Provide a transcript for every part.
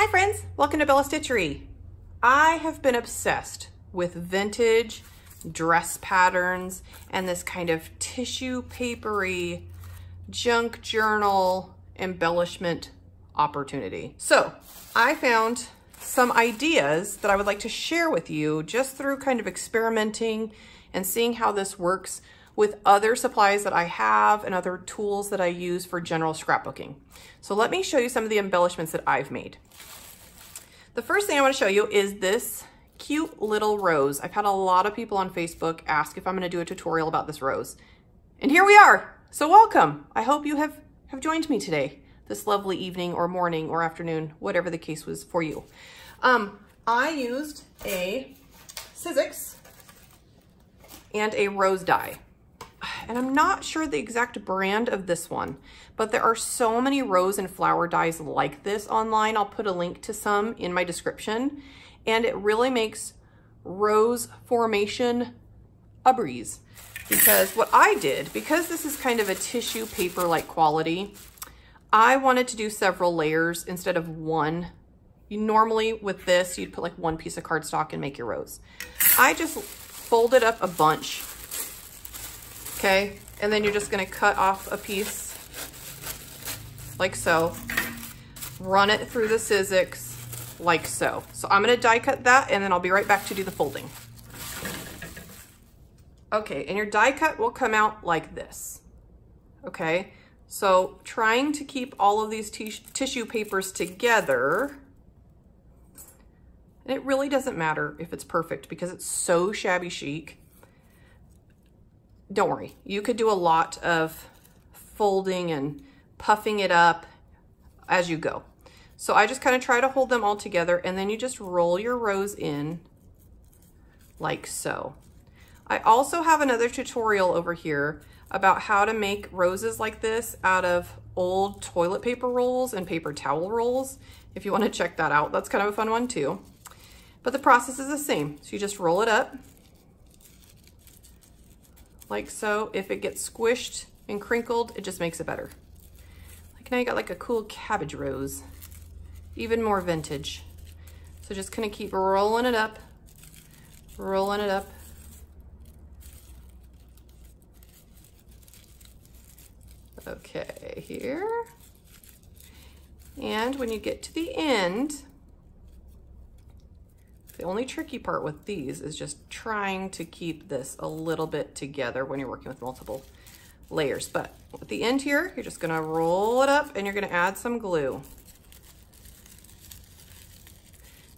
Hi friends, welcome to Bella Stitchery. I have been obsessed with vintage dress patterns and this kind of tissue papery junk journal embellishment opportunity. So I found some ideas that I would like to share with you just through kind of experimenting and seeing how this works with other supplies that I have and other tools that I use for general scrapbooking. So let me show you some of the embellishments that I've made. The first thing I want to show you is this cute little rose. I've had a lot of people on Facebook ask if I'm going to do a tutorial about this rose. And here we are. So welcome. I hope you have joined me today, this lovely evening or morning or afternoon, whatever the case was for you. I used a Sizzix and a rose die. And I'm not sure the exact brand of this one, but there are so many rose and flower dies like this online. I'll put a link to some in my description, and it really makes rose formation a breeze. Because what I did, because this is kind of a tissue paper-like quality, I wanted to do several layers instead of one. Normally with this, you'd put like one piece of cardstock and make your rose. I just folded up a bunch. Okay, and then you're just gonna cut off a piece like so, run it through the Sizzix like so. So I'm gonna die cut that and then I'll be right back to do the folding. Okay, and your die cut will come out like this. Okay, so trying to keep all of these tissue papers together, and it really doesn't matter if it's perfect because it's so shabby chic. Don't worry, you could do a lot of folding and puffing it up as you go. So I just kind of try to hold them all together, and then you just roll your rose in like so. I also have another tutorial over here about how to make roses like this out of old toilet paper rolls and paper towel rolls. If you want to check that out, that's kind of a fun one too. But the process is the same. So you just roll it up like so. If it gets squished and crinkled, it just makes it better. Like now you got like a cool cabbage rose, even more vintage. So just kind of keep rolling it up, rolling it up. Okay, here. And when you get to the end, the only tricky part with these is just trying to keep this a little bit together when you're working with multiple layers. But at the end here, you're just gonna roll it up and you're gonna add some glue.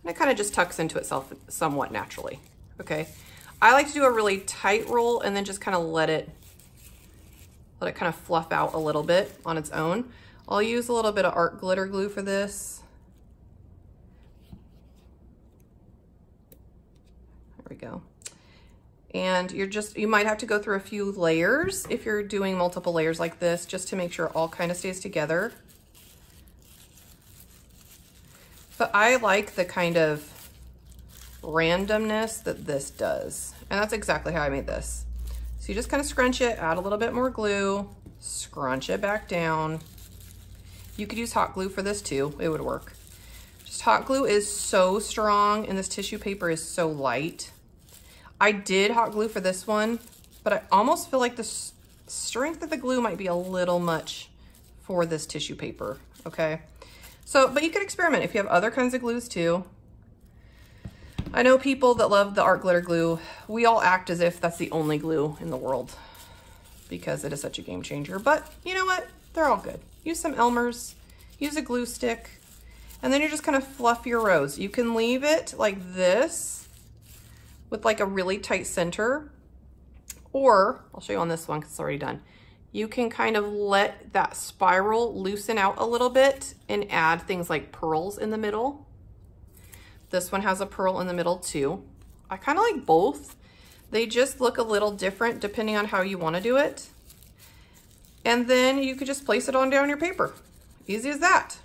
And it kind of just tucks into itself somewhat naturally, okay? I like to do a really tight roll and then just kind of let it kind of fluff out a little bit on its own. I'll use a little bit of art glitter glue for this. There we go. And you might have to go through a few layers if you're doing multiple layers like this, just to make sure it all kind of stays together. But I like the kind of randomness that this does. And that's exactly how I made this. So you just kind of scrunch it, add a little bit more glue, scrunch it back down. You could use hot glue for this too, it would work. Just hot glue is so strong and this tissue paper is so light. I did hot glue for this one, but I almost feel like the strength of the glue might be a little much for this tissue paper, okay? So, but you could experiment if you have other kinds of glues too. I know people that love the art glitter glue. We all act as if that's the only glue in the world because it is such a game changer, but you know what? They're all good. Use some Elmer's, use a glue stick, and then you're just gonna fluff your rose. You can leave it like this with like a really tight center, or I'll show you on this one because it's already done. You can kind of let that spiral loosen out a little bit and add things like pearls in the middle. This one has a pearl in the middle too. I kind of like both. They just look a little different depending on how you want to do it. And then you could just place it on down your paper. Easy as that.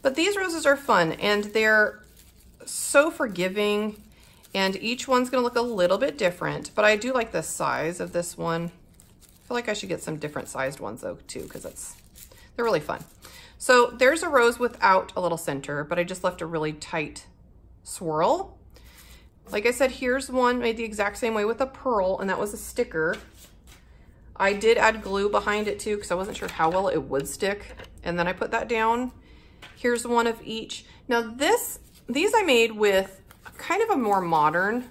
But these roses are fun and they're so forgiving, and each one's gonna look a little bit different, but I do like the size of this one. I feel like I should get some different sized ones though too, because They're really fun. So there's a rose without a little center, but I just left a really tight swirl. Like I said, here's one made the exact same way with a pearl, and that was a sticker. I did add glue behind it too because I wasn't sure how well it would stick. And then I put that down. Here's one of each. Now these I made with kind of a more modern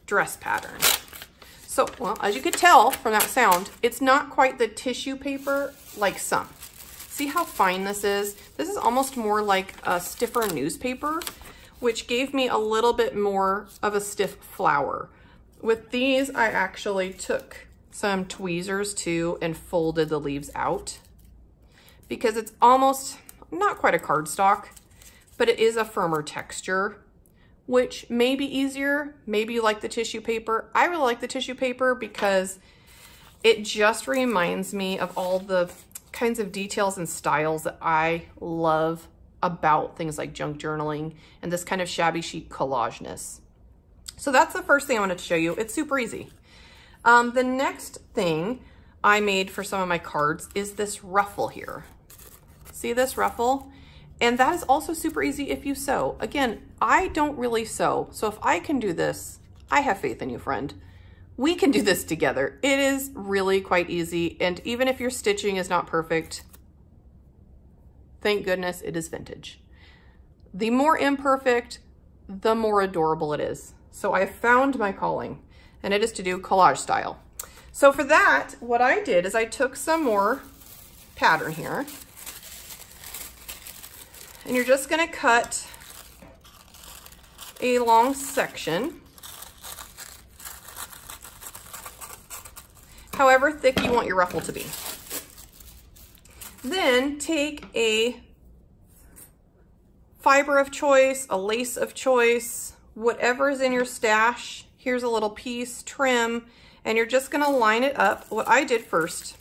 dress pattern. So, well, as you could tell from that sound, it's not quite the tissue paper like some. See how fine this is? This is almost more like a stiffer newspaper, which gave me a little bit more of a stiff flower. With these, I actually took some tweezers too and folded the leaves out because it's almost not quite a cardstock, but it is a firmer texture, which may be easier. Maybe you like the tissue paper. I really like the tissue paper because it just reminds me of all the kinds of details and styles that I love about things like junk journaling and this kind of shabby chic collageness. So that's the first thing I wanted to show you. It's super easy. The next thing I made for some of my cards is this ruffle here. See this ruffle? And that is also super easy if you sew. Again, I don't really sew, so if I can do this, I have faith in you, friend. We can do this together. It is really quite easy, and even if your stitching is not perfect, thank goodness it is vintage. The more imperfect, the more adorable it is. So I found my calling, and it is to do collage style. So for that, what I did is I took some more pattern here, and you're just gonna cut a long section, however thick you want your ruffle to be. Then take a fiber of choice, a lace of choice, whatever is in your stash. Here's a little piece, trim, and you're just gonna line it up. What I did first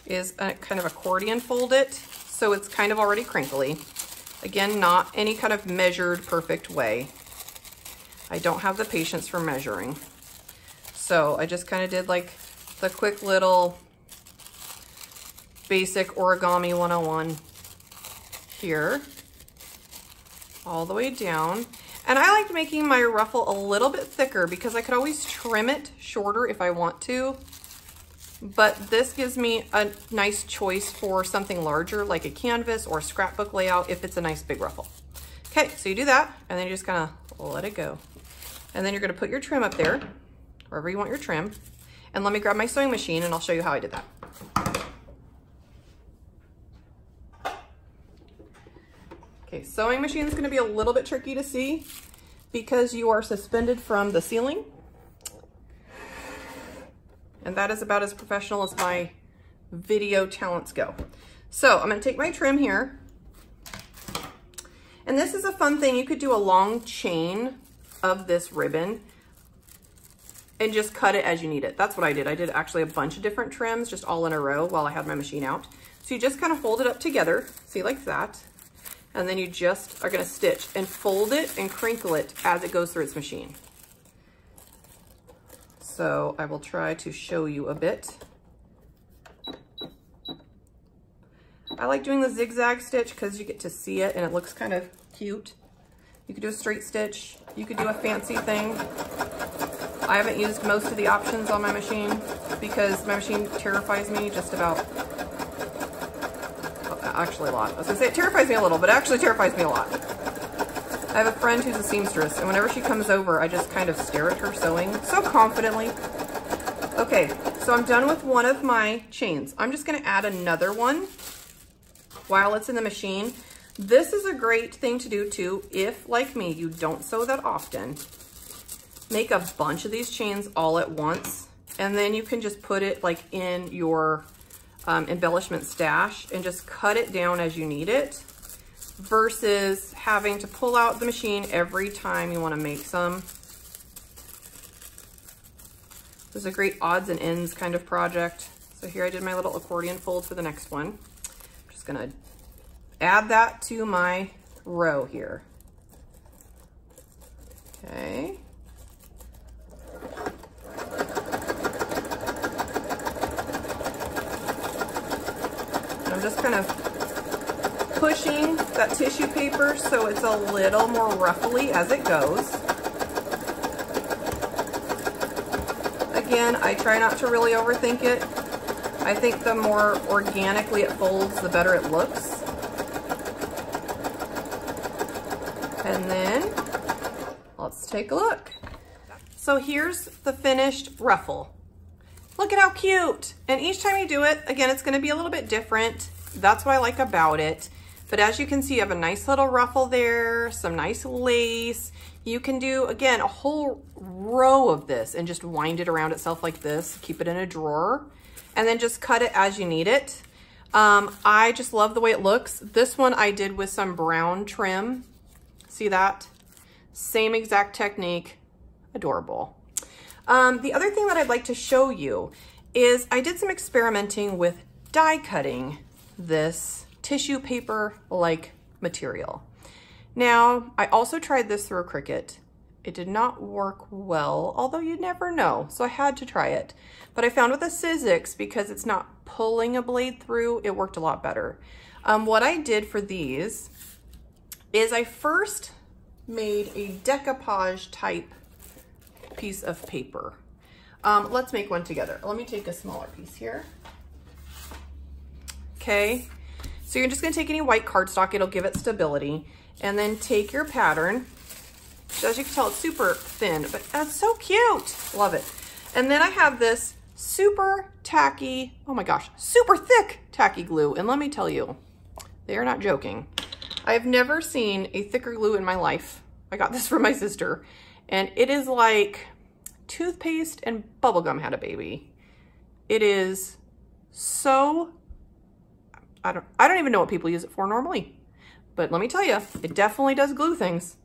is kind of accordion fold it, so it's kind of already crinkly. Again, not any kind of measured perfect way. I don't have the patience for measuring. So I just kind of did like the quick little basic origami 101 here, all the way down. And I liked making my ruffle a little bit thicker because I could always trim it shorter if I want to. But this gives me a nice choice for something larger like a canvas or a scrapbook layout if it's a nice big ruffle. Okay, so you do that and then you just kind of let it go. And then you're gonna put your trim up there, wherever you want your trim. And let me grab my sewing machine and I'll show you how I did that. Okay, sewing machine is gonna be a little bit tricky to see because you are suspended from the ceiling. And that is about as professional as my video talents go. So I'm gonna take my trim here. And this is a fun thing. You could do a long chain of this ribbon and just cut it as you need it. That's what I did. I did actually a bunch of different trims just all in a row while I had my machine out. So you just kind of fold it up together, see, like that. And then you just are gonna stitch and fold it and crinkle it as it goes through its machine. So I will try to show you a bit. I like doing the zigzag stitch because you get to see it and it looks kind of cute. You could do a straight stitch. You could do a fancy thing. I haven't used most of the options on my machine because my machine terrifies me just about, actually a lot. I was gonna say it terrifies me a little, but it actually terrifies me a lot. I have a friend who's a seamstress, and whenever she comes over, I just kind of stare at her sewing so confidently. Okay, so I'm done with one of my chains. I'm just gonna add another one while it's in the machine. This is a great thing to do too, if, like me, you don't sew that often. Make a bunch of these chains all at once, and then you can just put it like in your embellishment stash and just cut it down as you need it, versus having to pull out the machine every time you want to make some. This is a great odds and ends kind of project. So here I did my little accordion fold for the next one. I'm just gonna add that to my row here. Okay. I'm just kind of pushing that tissue paper so it's a little more ruffly as it goes. Again, I try not to really overthink it. I think the more organically it folds, the better it looks. And then let's take a look. So here's the finished ruffle. Look at how cute. And each time you do it, again, it's gonna be a little bit different. That's what I like about it. But as you can see, you have a nice little ruffle there, some nice lace. You can do, again, a whole row of this and just wind it around itself like this, keep it in a drawer, and then just cut it as you need it. I just love the way it looks. This one I did with some brown trim. See that? Same exact technique. Adorable. The other thing that I'd like to show you is I did some experimenting with die cutting this tissue paper like material. Now, I also tried this through a Cricut. It did not work well, although you never know, so I had to try it. But I found with a Sizzix, because it's not pulling a blade through, it worked a lot better. What I did for these is I first made a decoupage type piece of paper. Let's make one together. Let me take a smaller piece here. Okay, so you're just gonna take any white cardstock, it'll give it stability, and then take your pattern. As you can tell, it's super thin, but that's so cute. Love it. And then I have this super tacky, oh my gosh, super thick tacky glue. And let me tell you, they are not joking. I have never seen a thicker glue in my life. I got this from my sister, and it is like toothpaste and bubblegum had a baby. It is so, I don't even know what people use it for normally, but let me tell you, it definitely does glue things.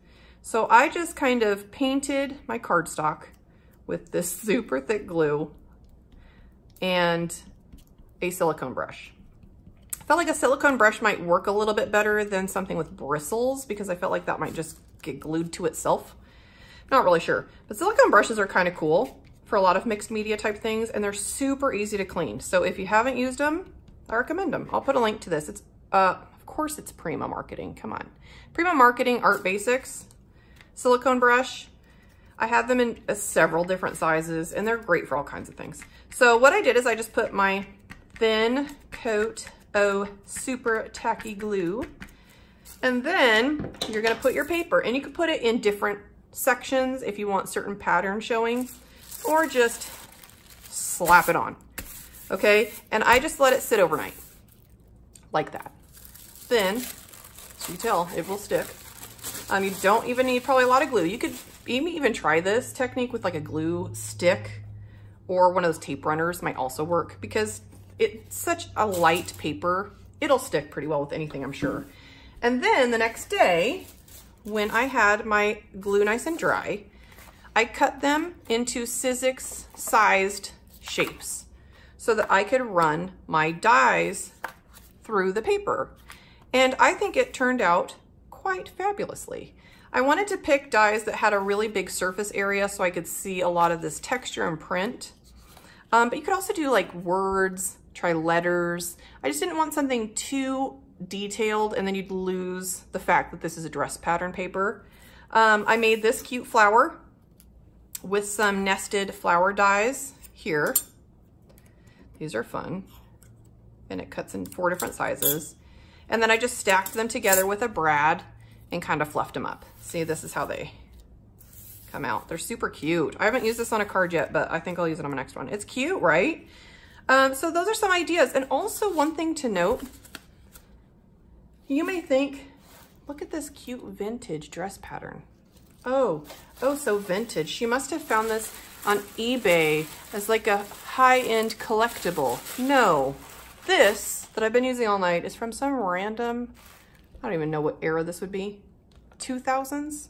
So I just kind of painted my cardstock with this super thick glue and a silicone brush. I felt like a silicone brush might work a little bit better than something with bristles because I felt like that might just get glued to itself. Not really sure, but silicone brushes are kind of cool for a lot of mixed media type things, and they're super easy to clean. So if you haven't used them, I recommend them. I'll put a link to this. It's, of course it's Prima Marketing, come on. Prima Marketing Art Basics silicone brush. I have them in several different sizes, and they're great for all kinds of things. So what I did is I just put my thin coat of super tacky glue, and then you're gonna put your paper, and you can put it in different sections if you want certain patterns showing, or just slap it on, okay? And I just let it sit overnight, like that. Then, as you tell, it will stick. You don't even need probably a lot of glue. You could even try this technique with like a glue stick, or one of those tape runners might also work because it's such a light paper. It'll stick pretty well with anything, I'm sure. And then the next day, when I had my glue nice and dry, I cut them into Sizzix sized shapes so that I could run my dies through the paper. And I think it turned out quite fabulously. I wanted to pick dies that had a really big surface area so I could see a lot of this texture and print. But you could also do like words, try letters. I just didn't want something too detailed and then you'd lose the fact that this is a dress pattern paper. I made this cute flower with some nested flower dies here. These are fun. And it cuts in 4 different sizes. And then I just stacked them together with a brad and kind of fluffed them up. See, this is how they come out. They're super cute. I haven't used this on a card yet, but I think I'll use it on my next one. It's cute, right? So those are some ideas. And also one thing to note, you may think, look at this cute vintage dress pattern. Oh, so vintage. She must have found this on eBay as like a high-end collectible. No, this that I've been using all night is from some random, I don't even know what era this would be. 2000s?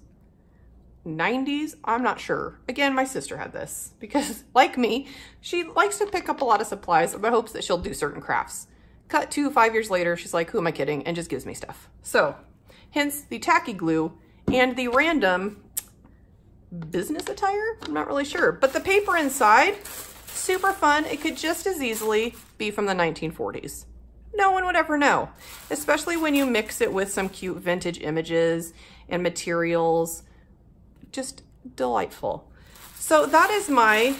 90s? I'm not sure. Again, my sister had this because, like me, she likes to pick up a lot of supplies in the hopes that she'll do certain crafts. Cut to 5 years later, she's like, who am I kidding? And just gives me stuff. So, hence the tacky glue and the random business attire? I'm not really sure. But the paper inside, super fun. It could just as easily be from the 1940s. no one would ever know, especially when you mix it with some cute vintage images and materials. Just delightful. So that is my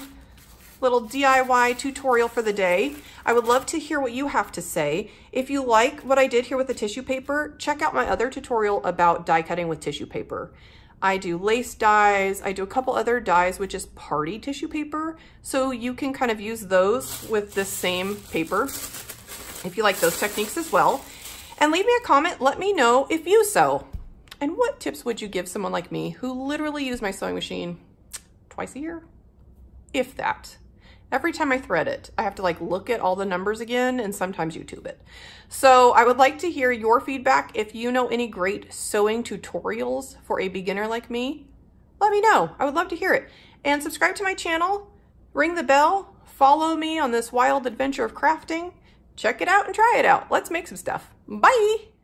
little DIY tutorial for the day. I would love to hear what you have to say. If you like what I did here with the tissue paper, check out my other tutorial about die cutting with tissue paper. I do lace dies, I do a couple other dies with just party tissue paper, so you can kind of use those with this same paper if you like those techniques as well. And leave me a comment, let me know if you sew. And what tips would you give someone like me who literally use my sewing machine twice a year? If that. Every time I thread it, I have to like look at all the numbers again and sometimes YouTube it. So I would like to hear your feedback. If you know any great sewing tutorials for a beginner like me, let me know. I would love to hear it. And subscribe to my channel, ring the bell, follow me on this wild adventure of crafting. Check it out and try it out. Let's make some stuff. Bye.